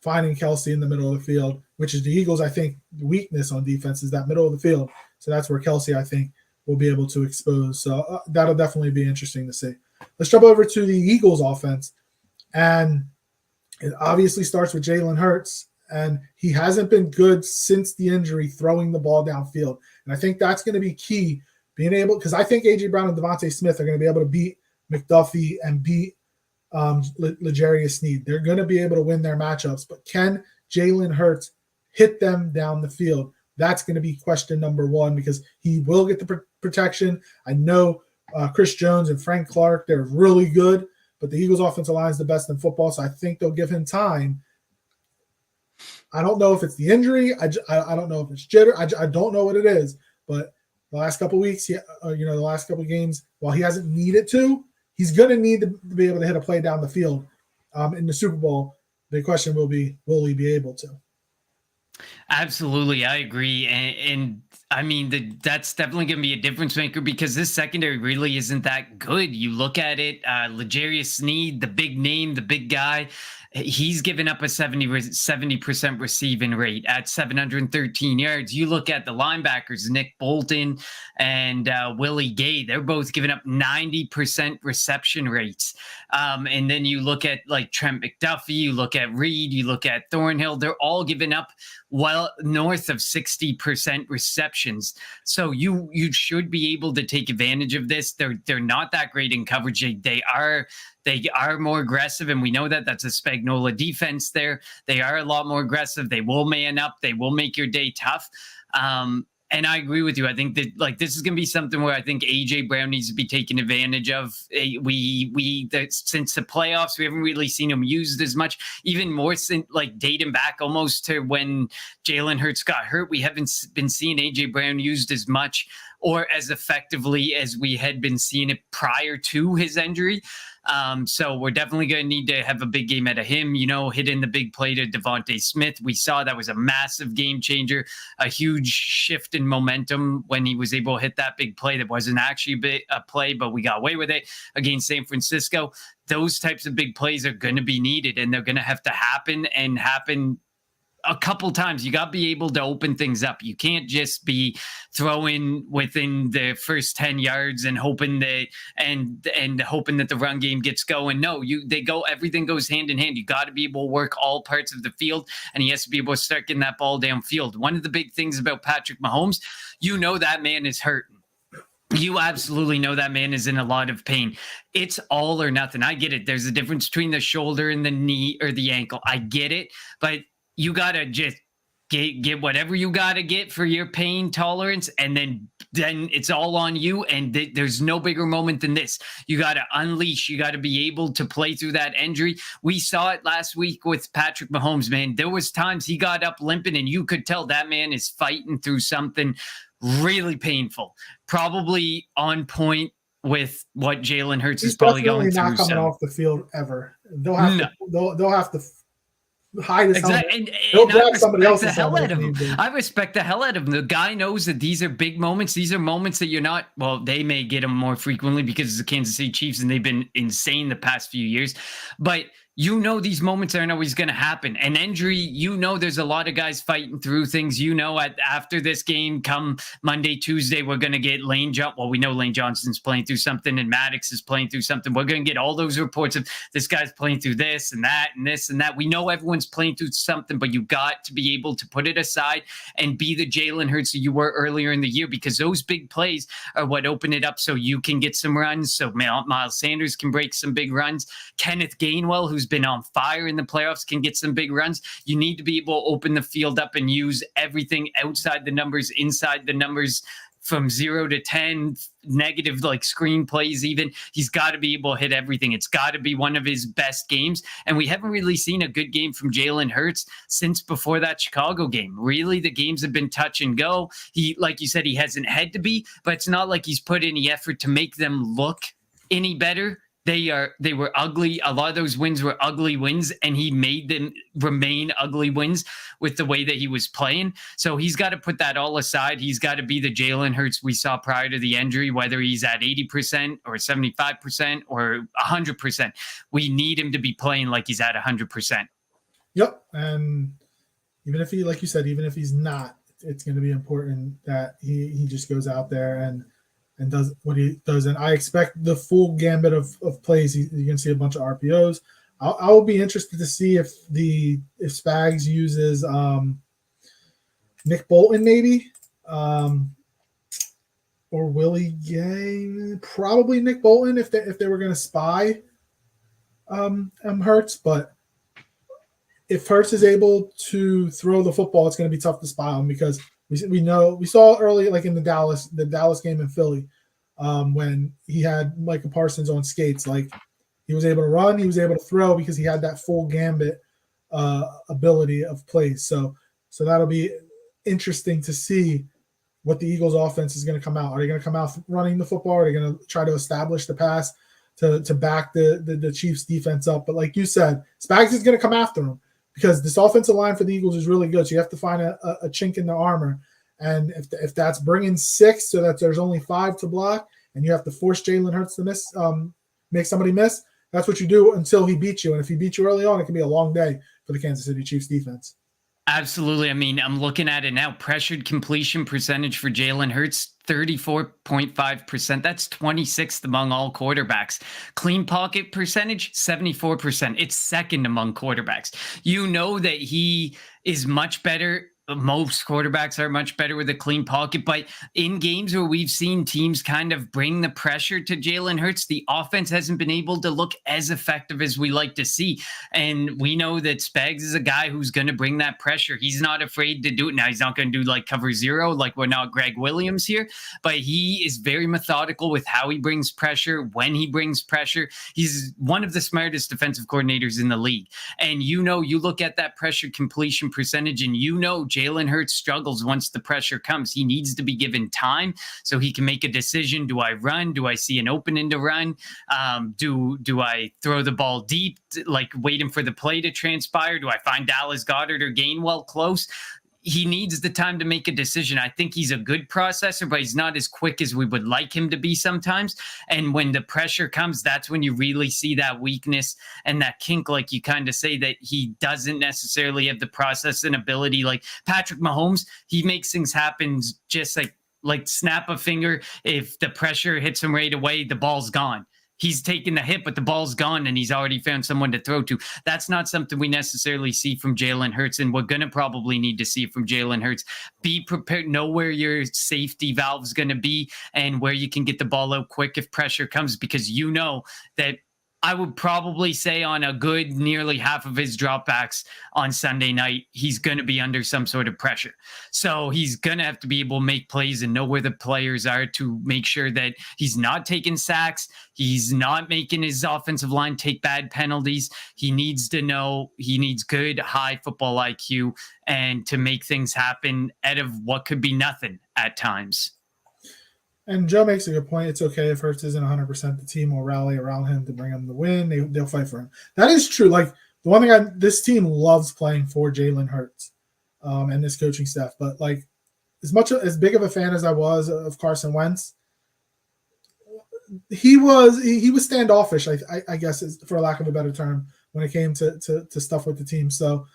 finding Kelce in the middle of the field, which is the Eagles', I think, weakness on defense is that middle of the field. So that's where Kelce, I think, will be able to expose. So that'll definitely be interesting to see. Let's jump over to the Eagles' offense. And it obviously starts with Jalen Hurts, and he hasn't been good since the injury throwing the ball downfield. And I think that's going to be key, being able, because I think A.J. Brown and Devontae Smith are going to be able to beat McDuffie and beat L'Jarius Sneed. They're going to be able to win their matchups, but can Jalen Hurts hit them down the field? That's going to be question number one, because he will get the protection. I know Chris Jones and Frank Clark, they're really good, but the Eagles' offensive line is the best in football, so I think they'll give him time. I don't know if it's the injury. I don't know if it's jitter. I don't know what it is, but the last couple of weeks, the last couple of games, while he hasn't needed to, he's going to need to be able to hit a play down the field in the Super Bowl. The question will be, will he be able to? Absolutely. I agree. And I mean, that's definitely going to be a difference maker, because this secondary really isn't that good. You look at it, L'Jarius Sneed, the big name, the big guy, he's given up a 70% receiving rate at 713 yards. You look at the linebackers, Nick Bolton and Willie Gay, they're both giving up 90% reception rates. And then you look at like Trent McDuffie, you look at Reed, you look at Thornhill, they're all giving up well north of 60% receptions. So you should be able to take advantage of this. They're not that great in coverage. They are more aggressive, and we know that that's a Spagnuolo defense there. They are a lot more aggressive. They will man up. They will make your day tough. And I agree with you. I think that this is going to be something where I think A.J. Brown needs to be taken advantage of. Since the playoffs, we haven't really seen him used as much, even more since dating back almost to when Jalen Hurts got hurt. We haven't been seeing A.J. Brown used as much or as effectively as we had been seeing it prior to his injury. So we're definitely going to need to have a big game out of him, hitting the big play to Devontae Smith. We saw that was a massive game changer, a huge shift in momentum when he was able to hit that big play that wasn't actually a play, but we got away with it against San Francisco. Those types of big plays are going to be needed, and they're going to have to happen a couple times. You got to be able to open things up. You can't just be throwing within the first 10 yards and hoping that hoping that the run game gets going. No, everything goes hand in hand. You got to be able to work all parts of the field, and he has to be able to start getting that ball downfield. One of the big things about Patrick Mahomes, that man is hurting. You absolutely know that man is in a lot of pain. It's all or nothing. I get it. There's a difference between the shoulder and the knee or the ankle. I get it, but you gotta just get whatever you gotta get for your pain tolerance, and then it's all on you. And there's no bigger moment than this. You gotta unleash. You gotta be able to play through that injury. We saw it last week with Patrick Mahomes. Man, there was times he got up limping, and you could tell that man is fighting through something really painful, probably on point with what Jalen Hurts He's is probably definitely going through. not coming off the field ever. They'll have to hide his helmet. Exactly. They'll And I grab somebody respect the else's hell helmet out if of need him. be. I respect the hell out of him. The guy knows that these are big moments. These are moments that you're not, well, they may get them more frequently because it's the Kansas City Chiefs and they've been insane the past few years. But you know these moments aren't always going to happen. An injury, you know there's a lot of guys fighting through things. You know, after this game, come Monday, Tuesday, we're going to get Lane Johnson. Well, we know Lane Johnson's playing through something and Maddox is playing through something. We're going to get all those reports of this guy's playing through this and that and this and that. We know everyone's playing through something, but you got to be able to put it aside and be the Jalen Hurts that you were earlier in the year, because those big plays are what open it up so you can get some runs, so Miles Sanders can break some big runs. Kenneth Gainwell, who's been on fire in the playoffs, can get some big runs. You need to be able to open the field up and use everything outside the numbers, inside the numbers, from 0 to 10, negative like screen plays even. He's got to be able to hit everything. It's got to be one of his best games. And we haven't really seen a good game from Jalen Hurts since before that Chicago game. Really, the games have been touch and go. He, like you said, he hasn't had to be, but it's not like he's put any effort to make them look any better. They were ugly. A lot of those wins were ugly wins, and he made them remain ugly wins with the way that he was playing. So he's got to put that all aside. He's got to be the Jalen Hurts we saw prior to the injury, whether he's at 80% or 75% or 100%. We need him to be playing like he's at 100%. Yep. And even if he, like you said, even if he's not, it's going to be important that he just goes out there and does what he does. And I expect the full gambit of plays. You're going to see a bunch of RPOs. I will be interested to see if Spags uses Nick Bolton maybe, or Willie Gay. Probably Nick Bolton if they were going to spy Hurts. But if Hurts is able to throw the football, it's going to be tough to spy him, because we saw early, like in the Dallas game in Philly, when he had Micah Parsons on skates. Like, he was able to run, he was able to throw, because he had that full gambit ability of plays. So that'll be interesting to see what the Eagles offense is going to come out. Are they going to come out running the football? Are they going to try to establish the pass to back the Chiefs defense up? But like you said, Spags is going to come after him, because this offensive line for the Eagles is really good. So you have to find a chink in the armor. And if that's bringing 6 so that there's only 5 to block, and you have to force Jalen Hurts to miss, make somebody miss, that's what you do until he beats you. And if he beats you early on, it can be a long day for the Kansas City Chiefs defense. Absolutely. I mean, I'm looking at it now. Pressured completion percentage for Jalen Hurts, 34.5%. That's 26th among all quarterbacks. Clean pocket percentage, 74%. It's second among quarterbacks. You know that he is much better. Most quarterbacks are much better with a clean pocket, but in games where we've seen teams kind of bring the pressure to Jalen Hurts, the offense hasn't been able to look as effective as we like to see. And we know that Spags is a guy who's going to bring that pressure. He's not afraid to do it. Now, he's not going to do like cover 0, like we're not Greg Williams here, but he is very methodical with how he brings pressure, when he brings pressure. He's one of the smartest defensive coordinators in the league. And you look at that pressure completion percentage, and Jalen Hurts struggles once the pressure comes. He needs to be given time so he can make a decision. Do I run? Do I see an opening to run? Do I throw the ball deep, like waiting for the play to transpire? Do I find Dallas Goedert or Gainwell close? He needs the time to make a decision. I think he's a good processor, but he's not as quick as we would like him to be sometimes. And when the pressure comes, that's when you really see that weakness and that kink, like you kind of say, that he doesn't necessarily have the processing ability. Like Patrick Mahomes, he makes things happen just like snap a finger. If the pressure hits him right away, the ball's gone. he's taken the hit, but the ball's gone and he's already found someone to throw to. That's not something we necessarily see from Jalen Hurts, and we're going to probably need to see from Jalen Hurts. Be prepared, know where your safety valve is going to be and where you can get the ball out quick if pressure comes, because you know that I would probably say on a good nearly half of his dropbacks on Sunday night, he's going to be under some sort of pressure. So he's going to have to be able to make plays and know where the players are to make sure that he's not taking sacks. He's not making his offensive line take bad penalties. He needs to know he needs good, high football IQ and to make things happen out of what could be nothing at times. And Joe makes a good point. It's okay if Hurts isn't 100%. The team will rally around him to bring him the win. They'll fight for him. That is true. Like, the one thing this team loves playing for Jalen Hurts and this coaching staff. But, like, as big of a fan as I was of Carson Wentz, he was standoffish, I guess, for lack of a better term, when it came to stuff with the team. So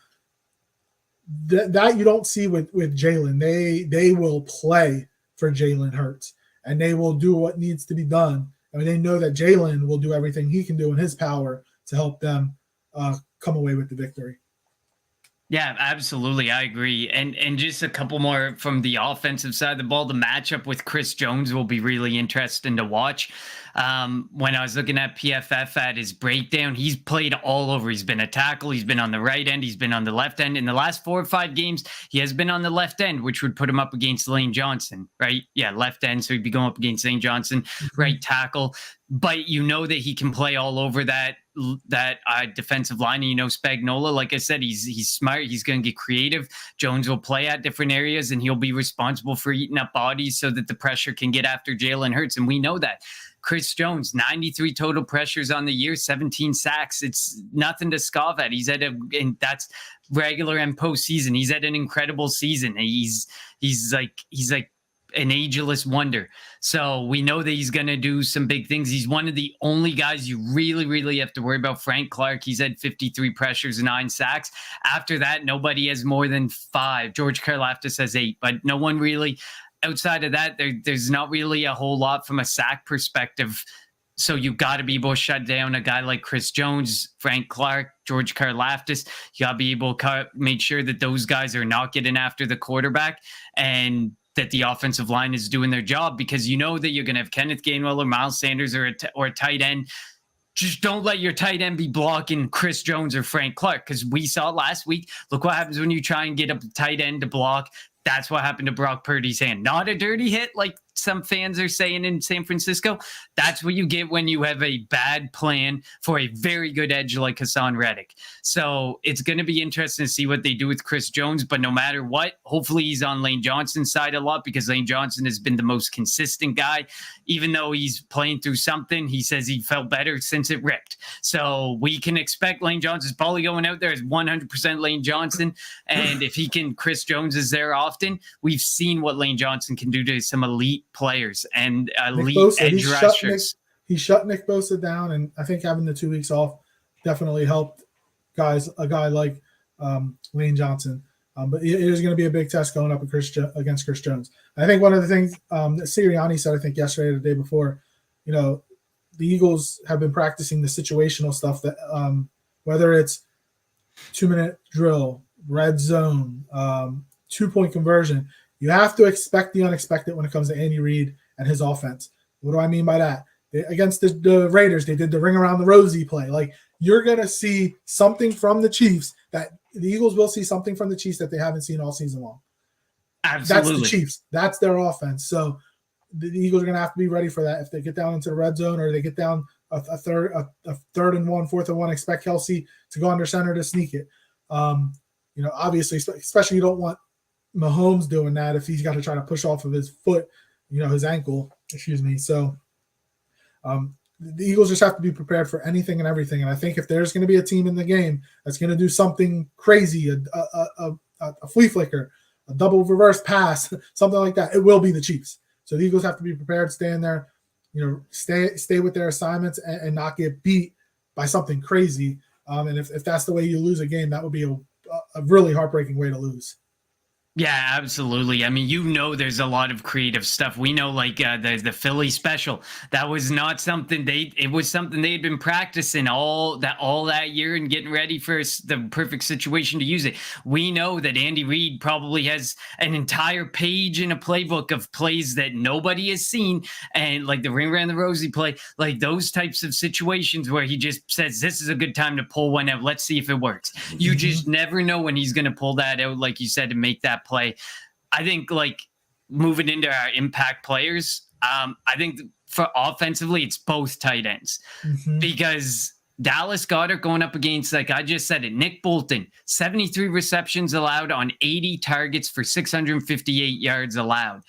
that you don't see with Jalen. They will play for Jalen Hurts. And they will do what needs to be done. I mean, they know that Jalen will do everything he can do in his power to help them come away with the victory. Yeah, absolutely. I agree. And just a couple more from the offensive side of the ball. The matchup with Chris Jones will be really interesting to watch. When I was looking at PFF at his breakdown, he's played all over. He's been a tackle. He's been on the right end. He's been on the left end. In the last 4 or 5 games, he has been on the left end, which would put him up against Lane Johnson, right? Yeah, left end. So he'd be going up against Lane Johnson, right tackle. But you know that he can play all over that defensive line. And you know, Spagnuolo, like I said, he's smart. He's going to get creative. Jones will play at different areas, and he'll be responsible for eating up bodies so that the pressure can get after Jalen Hurts. And we know that. Chris Jones, 93 total pressures on the year, 17 sacks. It's nothing to scoff at. And that's regular and postseason. He's had an incredible season. He's like an ageless wonder. So we know that he's going to do some big things. He's one of the only guys you really, really have to worry about. Frank Clark, he's had 53 pressures and 9 sacks. After that, nobody has more than 5. George Karlaftis has 8, but no one really. Outside of that, there's not really a whole lot from a sack perspective. So you've got to be able to shut down a guy like Chris Jones, Frank Clark, George Karlaftis. You got to be able to make sure that those guys are not getting after the quarterback and that the offensive line is doing their job, because you know that you're going to have Kenneth Gainwell or Miles Sanders or a tight end. Just don't let your tight end be blocking Chris Jones or Frank Clark, because we saw it last week. Look what happens when you try and get a tight end to block. That's what happened to Brock Purdy's hand. Not a dirty hit like some fans are saying in San Francisco. That's what you get when you have a bad plan for a very good edge like Hassan Reddick. So it's going to be interesting to see what they do with Chris Jones. But no matter what, hopefully he's on Lane Johnson's side a lot, because Lane Johnson has been the most consistent guy. Even though he's playing through something, he says he felt better since it ripped. So we can expect Lane Johnson's probably going out there as 100% Lane Johnson. And if Chris Jones is there often, we've seen what Lane Johnson can do to some elite players and elite edge rushers. He shut Nick Bosa down, and I think having the 2 weeks off definitely helped a guy like Lane Johnson. But it is going to be a big test going up against Chris Jones. I think one of the things that Sirianni said, I think yesterday or the day before, the Eagles have been practicing the situational stuff that whether it's 2-minute drill, red zone, 2-point conversion, you have to expect the unexpected when it comes to Andy Reid and his offense. What do I mean by that? Against the Raiders, they did the ring around the rosy play. Like, you're going to see something from the Chiefs that the Eagles will see something from the Chiefs that they haven't seen all season long. Absolutely. That's the Chiefs. That's their offense. So the Eagles are going to have to be ready for that. If they get down into the red zone or they get down a third and 1, 4th and 1, expect Kelsey to go under center to sneak it. Obviously, especially you don't want Mahomes doing that if he's got to try to push off of his foot, his ankle, So the Eagles just have to be prepared for anything and everything. And I think if there's going to be a team in the game that's going to do something crazy, a flea flicker, a double reverse pass, something like that, it will be the Chiefs. So the Eagles have to be prepared, stay in there, stay with their assignments and not get beat by something crazy. And if that's the way you lose a game, that would be a really heartbreaking way to lose. Yeah, absolutely. I mean, there's a lot of creative stuff. We know, like the Philly special. That was not something it was something they had been practicing all that year and getting ready for the perfect situation to use it. We know that Andy Reid probably has an entire page in a playbook of plays that nobody has seen, and like the ring around the rosy play, like those types of situations where he just says, "This is a good time to pull one out. Let's see if it works." You just never know when he's going to pull that out, like you said, to make that play. I think, like, moving into our impact players, I think for offensively, it's both tight ends because Dallas Goedert going up against, like I just said it, Nick Bolton, 73 receptions allowed on 80 targets for 658 yards allowed.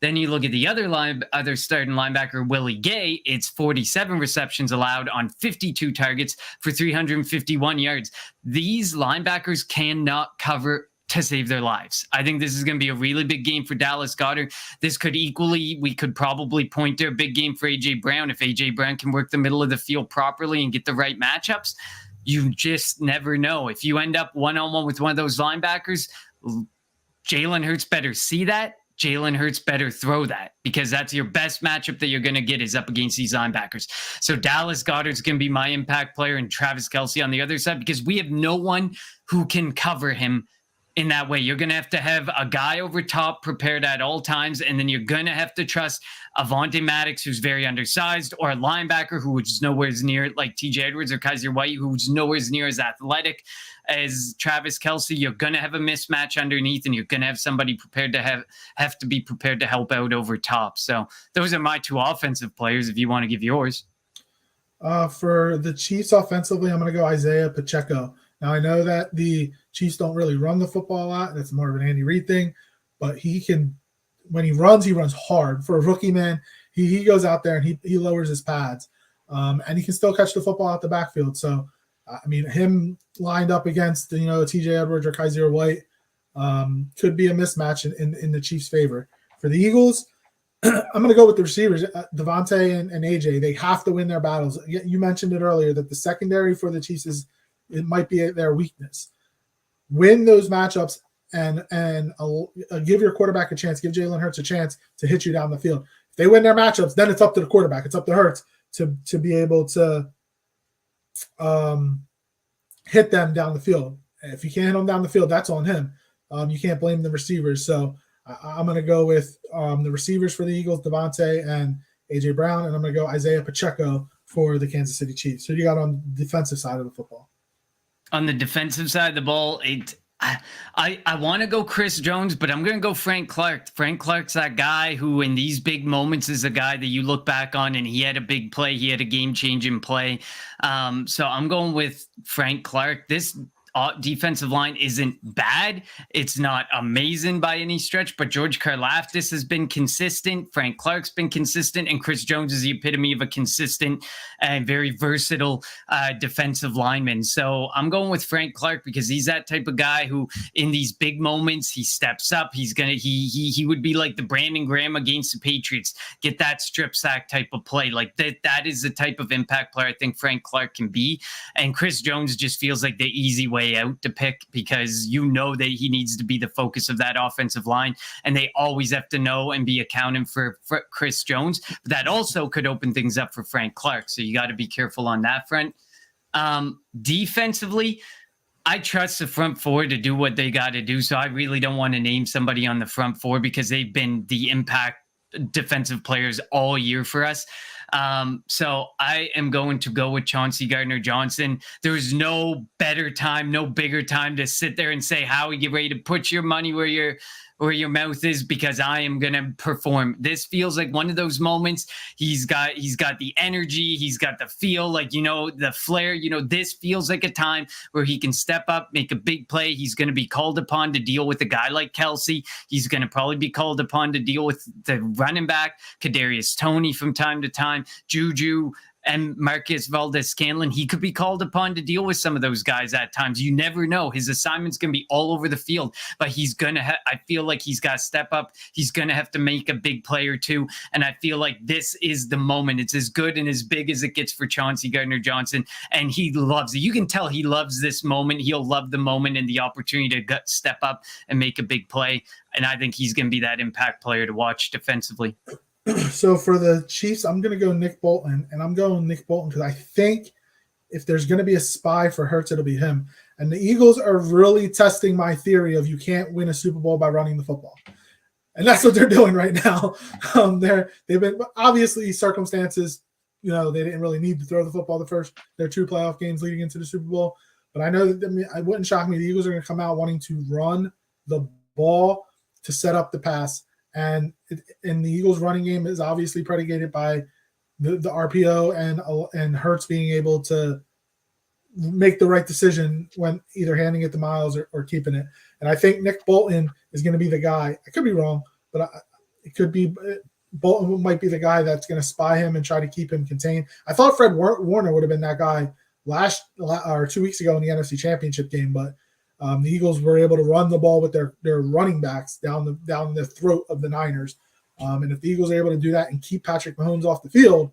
Then you look at the other starting linebacker, Willie Gay. It's 47 receptions allowed on 52 targets for 351 yards. These linebackers cannot cover to save their lives. I think this is going to be a really big game for Dallas Goedert. We could probably point to a big game for A.J. Brown. If A.J. Brown can work the middle of the field properly and get the right matchups, you just never know. If you end up one-on-one with one of those linebackers, Jalen Hurts better see that. Jalen Hurts better throw that, because that's your best matchup that you're going to get is up against these linebackers. So Dallas Goedert's going to be my impact player, and Travis Kelce on the other side, because we have no one who can cover him in that way. You're going to have a guy over top prepared at all times, and then you're going to have to trust Avonte Maddox, who's very undersized, or a linebacker who is nowhere near, like TJ Edwards or Kaiser White, who's nowhere near as athletic as Travis Kelce. You're going to have a mismatch underneath, and you're going to have somebody prepared to have to be prepared to help out over top. So those are my two offensive players, if you want to give yours. For the Chiefs offensively, I'm going to go Isaiah Pacheco. Now, I know that the Chiefs don't really run the football a lot. That's more of an Andy Reid thing. But he can, when he runs hard. For a rookie, man, he goes out there and he lowers his pads. And he can still catch the football out the backfield. So, I mean, him lined up against, TJ Edwards or Kaiser White could be a mismatch in the Chiefs' favor. For the Eagles, I'm going to go with the receivers, Devontae and AJ. They have to win their battles. You mentioned it earlier that the secondary for the Chiefs it might be their weakness. Win those matchups and give your quarterback a chance. Give Jalen Hurts a chance to hit you down the field. If they win their matchups, then it's up to the quarterback. It's up to Hurts to be able to hit them down the field. If you can't hit them down the field, that's on him. You can't blame the receivers. So I'm going to go with the receivers for the Eagles, Devontae and A.J. Brown, and I'm going to go Isaiah Pacheco for the Kansas City Chiefs. Who do you got on the defensive side of the football? On the defensive side of the ball, I want to go Chris Jones, but I'm going to go Frank Clark. Frank Clark's that guy who in these big moments is a guy that you look back on, and he had a big play. He had a game-changing play. So I'm going with Frank Clark. This defensive line isn't bad. It's not amazing by any stretch, but George Karlaftis has been consistent. Frank Clark's been consistent, and Chris Jones is the epitome of a consistent and very versatile defensive lineman. So I'm going with Frank Clark because he's that type of guy who, in these big moments, he steps up. He would be like the Brandon Graham against the Patriots. Get that strip sack type of play. Like that is the type of impact player I think Frank Clark can be. And Chris Jones just feels like the easy way out to pick, because that he needs to be the focus of that offensive line, and they always have to know and be accounting for Chris Jones. But that also could open things up for Frank Clark, so you got to be careful on that front. Defensively, I trust the front four to do what they got to do, so I really don't want to name somebody on the front four because they've been the impact defensive players all year for us. So I am going to go with Chauncey Gardner-Johnson. There's no better time, no bigger time to sit there and say, Howie, get ready to put your money where your mouth is, because I am going to perform. This feels like one of those moments. He's got the energy. He's got the feel, the flair. This feels like a time where he can step up, make a big play. He's going to be called upon to deal with a guy like Kelce. He's going to probably be called upon to deal with the running back, Kadarius Toney from time to time, Juju, and Marquez Valdes-Scantling, he could be called upon to deal with some of those guys at times. You never know. His assignment's going to be all over the field, but he's going to I feel like he's got to step up. He's going to have to make a big play or two, and I feel like this is the moment. It's as good and as big as it gets for Chauncey Gardner-Johnson, and he loves it. You can tell he loves this moment. He'll love the moment and the opportunity to step up and make a big play, and I think he's going to be that impact player to watch defensively. So for the Chiefs, I'm going to go Nick Bolton, and I'm going Nick Bolton because I think if there's going to be a spy for Hurts, it'll be him. And the Eagles are really testing my theory of you can't win a Super Bowl by running the football. And that's what they're doing right now. They've been obviously circumstances, they didn't really need to throw the football their 2 playoff games leading into the Super Bowl. But I know that it wouldn't shock me. The Eagles are going to come out wanting to run the ball to set up the pass. And the Eagles' running game is obviously predicated by the RPO and Hurts being able to make the right decision when either handing it to Miles or keeping it. And I think Nick Bolton is going to be the guy. I could be wrong, but it could be Bolton might be the guy that's going to spy him and try to keep him contained. I thought Fred Warner would have been that guy 2 weeks ago in the NFC Championship game, but the Eagles were able to run the ball with their running backs down the throat of the Niners. And if the Eagles are able to do that and keep Patrick Mahomes off the field,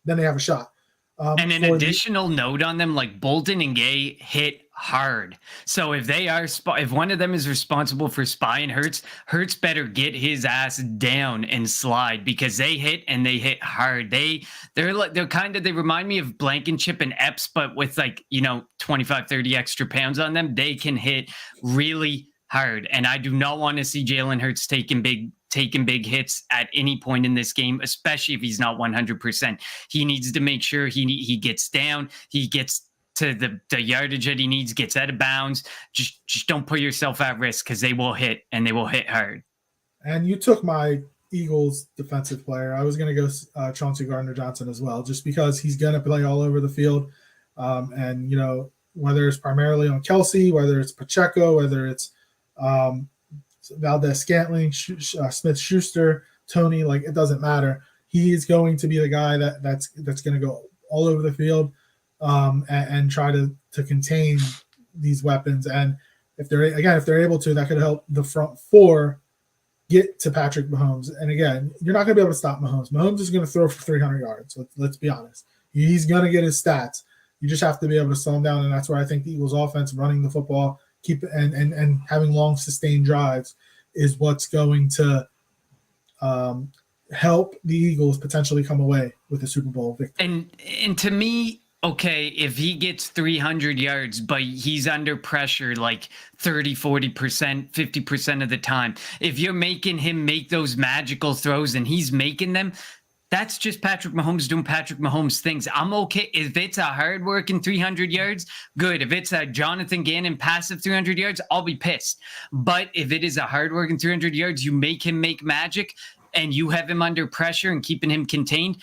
then they have a shot. And an additional note on them, like Bolton and Gay hit hard. So if they are if one of them is responsible for spying Hurts better get his ass down and slide, because they hit and they hit hard. They remind me of Blankenship and Epps, but with 25, 30 extra pounds on them. They can hit really hard. And I do not want to see Jalen Hurts taking big hits at any point in this game, especially if he's not 100%. He needs to make sure he gets down, he gets to the yardage that he needs, gets out of bounds. Just don't put yourself at risk, because they will hit, and they will hit hard. And you took my Eagles defensive player. I was going to go Chauncey Gardner-Johnson as well, just because he's going to play all over the field. And, whether it's primarily on Kelsey, whether it's Pacheco, whether it's Valdes-Scantling, Smith-Schuster, Tony, it doesn't matter. He is going to be the guy that's going to go all over the field and try to contain these weapons. And if they're able to, that could help the front 4 get to Patrick Mahomes. And again, you're not going to be able to stop Mahomes. Mahomes is going to throw for 300 yards. Let's be honest. He's going to get his stats. You just have to be able to slow him down, and that's where I think the Eagles' offense, running the football, and having long sustained drives, is what's going to help the Eagles potentially come away with a Super Bowl victory. And to me, okay, if he gets 300 yards, but he's under pressure 30, 40%, 50% of the time, if you're making him make those magical throws and he's making them, that's just Patrick Mahomes doing Patrick Mahomes things. I'm okay. If it's a hard-working 300 yards, good. If it's a Jonathan Gannon passive 300 yards, I'll be pissed. But if it is a hard-working 300 yards, you make him make magic, and you have him under pressure and keeping him contained,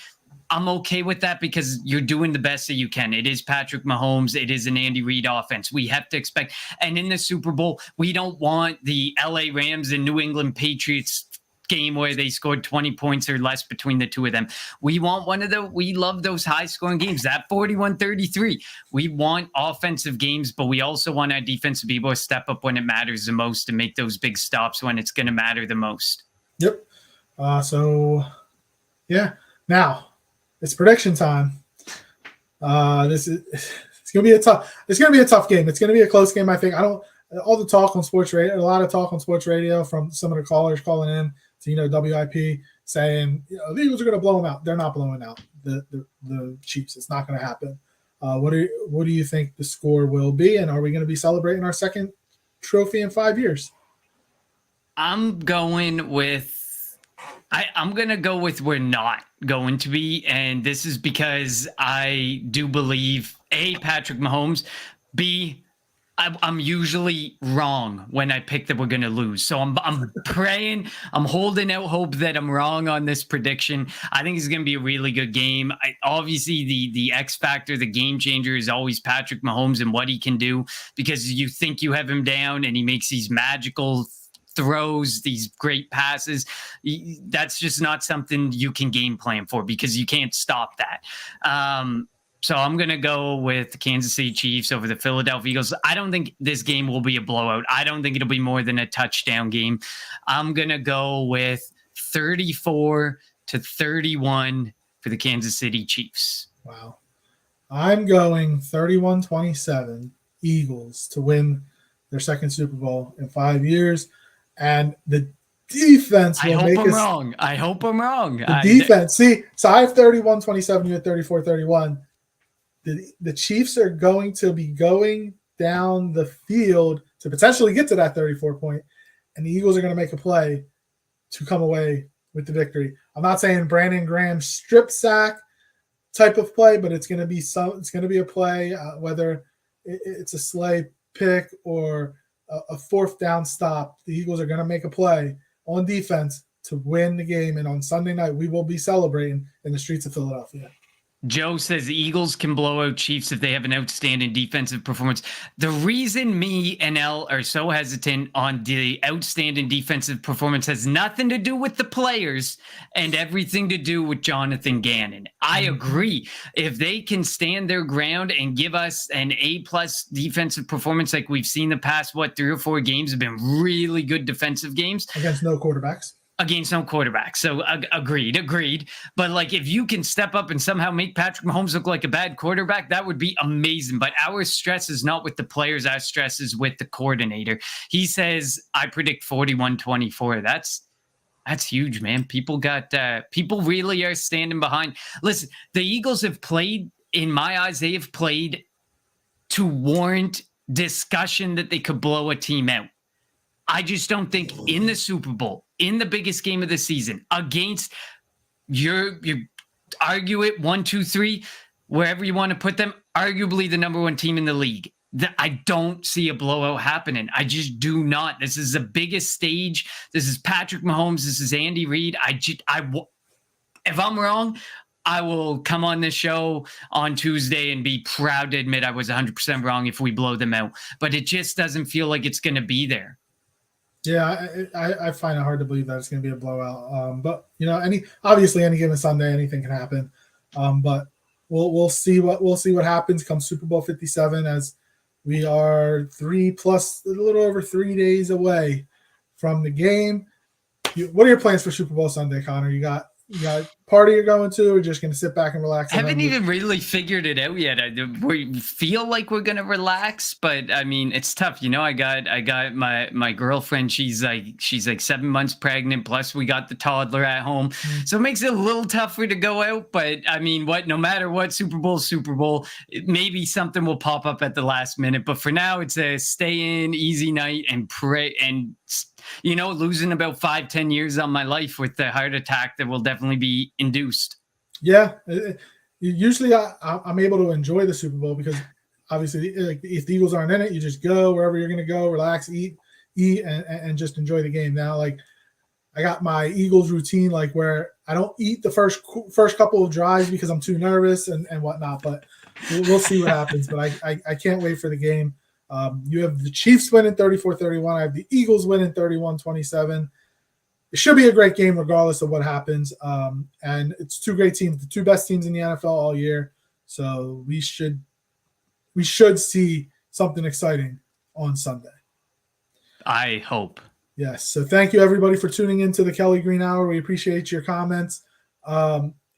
I'm okay with that, because you're doing the best that you can. It is Patrick Mahomes. It is an Andy Reid offense. We have to expect. And in the Super Bowl, we don't want the LA Rams and New England Patriots game where they scored 20 points or less between the two of them. We want we love those high scoring games, that 41-33. We want offensive games, but we also want our defense to be able to step up when it matters the most and make those big stops when it's going to matter the most. Yep. Now it's prediction time. It's going to be a tough game. It's going to be a close game. I think all the talk on sports radio, a lot of talk on sports radio from some of the callers calling in to, WIP saying, the Eagles are going to blow them out. They're not blowing out the Chiefs. It's not going to happen. What do you think the score will be? And are we going to be celebrating our second trophy in 5 years? I'm going with we're not going to be. And this is because I do believe, A, Patrick Mahomes, B, I'm usually wrong when I pick that we're going to lose. So I'm praying, I'm holding out hope that I'm wrong on this prediction. I think it's going to be a really good game. Obviously, the X factor, the game changer is always Patrick Mahomes and what he can do, because you think you have him down and he makes these magical throws, these great passes. That's just not something you can game plan for because you can't stop that. So I'm going to go with the Kansas City Chiefs over the Philadelphia Eagles. I don't think this game will be a blowout. I don't think it'll be more than a touchdown game. I'm going to go with 34-31 for the Kansas City Chiefs. Wow. I'm going 31-27 Eagles to win their second Super Bowl in 5 years. And the defense will make us wrong. I hope I'm wrong. The defense. See, so I have 31-27, you have 34-31. The Chiefs are going to be going down the field to potentially get to that 34 point, and the Eagles are going to make a play to come away with the victory. I'm not saying Brandon Graham strip sack type of play, but it's going to be a play, whether it's a Slay pick or a fourth down stop. The Eagles are going to make a play on defense to win the game, and on Sunday night we will be celebrating in the streets of Philadelphia. Joe says the Eagles can blow out Chiefs if they have an outstanding defensive performance. The reason me and L are so hesitant on the outstanding defensive performance has nothing to do with the players and everything to do with Jonathan Gannon. I agree. If they can stand their ground and give us an A+ defensive performance like we've seen the past, 3 or 4 games have been really good defensive games. Against no quarterbacks. Against no quarterback. So agreed. But like, if you can step up and somehow make Patrick Mahomes look like a bad quarterback, that would be amazing. But our stress is not with the players. Our stress is with the coordinator. He says, I predict 41-24. That's huge, man. People really are standing behind. Listen, the Eagles have played, in my eyes, they have played to warrant discussion that they could blow a team out. I just don't think in the Super Bowl, in the biggest game of the season, against you argue it 1, 2, 3, wherever you want to put them, arguably the number 1 team in the league. I don't see a blowout happening. I just do not. This is the biggest stage. This is Patrick Mahomes. This is Andy Reid. If I'm wrong, I will come on this show on Tuesday and be proud to admit I was 100% wrong if we blow them out. But it just doesn't feel like it's going to be there. Yeah, I find it hard to believe that it's going to be a blowout. But obviously any given Sunday, anything can happen. But we'll see what happens come Super Bowl 57, as we are a little over 3 days away from the game. What are your plans for Super Bowl Sunday, Connor? You got a party you're going to, or just going to sit back and relax? Haven't even really figured it out yet. We feel like we're going to relax, but I mean, it's tough. I got my girlfriend. She's like 7 months pregnant. Plus we got the toddler at home. So it makes it a little tougher to go out. But I mean, no matter what, Super Bowl, maybe something will pop up at the last minute. But for now, it's a stay in, easy night and pray and, losing about 5-10 years on my life with the heart attack that will definitely be induced. Yeah. Usually I'm able to enjoy the Super Bowl because obviously if the Eagles aren't in it, you just go wherever you're going to go, relax, eat and just enjoy the game. Now, I got my Eagles routine, where I don't eat the first couple of drives because I'm too nervous and whatnot, but we'll see what happens. But I can't wait for the game. You have the Chiefs winning 34-31. I have the Eagles winning 31-27. It should be a great game regardless of what happens. And it's 2 great teams, the 2 best teams in the NFL all year. So we should see something exciting on Sunday. I hope. Yes. So thank you everybody for tuning into the Kelly Green Hour. We appreciate your comments.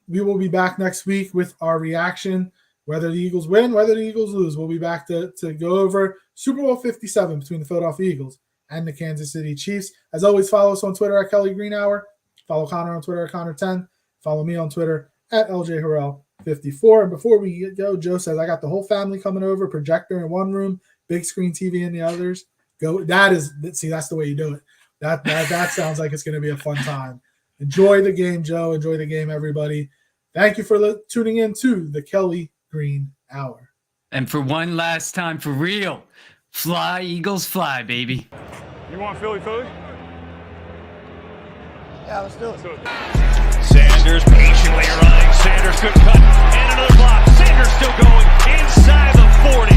We will be back next week with our reaction. Whether the Eagles win, whether the Eagles lose, we'll be back to go over Super Bowl 57 between the Philadelphia Eagles and the Kansas City Chiefs. As always, follow us on Twitter at Kelly Green Hour. Follow Connor on Twitter at Connor10. Follow me on Twitter at LJHarrell54. And before we go, Joe says, I got the whole family coming over, projector in one room, big screen TV in the others. That's the way you do it. That sounds like it's going to be a fun time. Enjoy the game, Joe. Enjoy the game, everybody. Thank you for tuning in to the Kelly Green Hour. And for one last time, for real, fly, Eagles, fly, baby. You want Philly? Yeah, let's do it. Sanders patiently running. Sanders good cut and another block. Sanders still going inside the 40.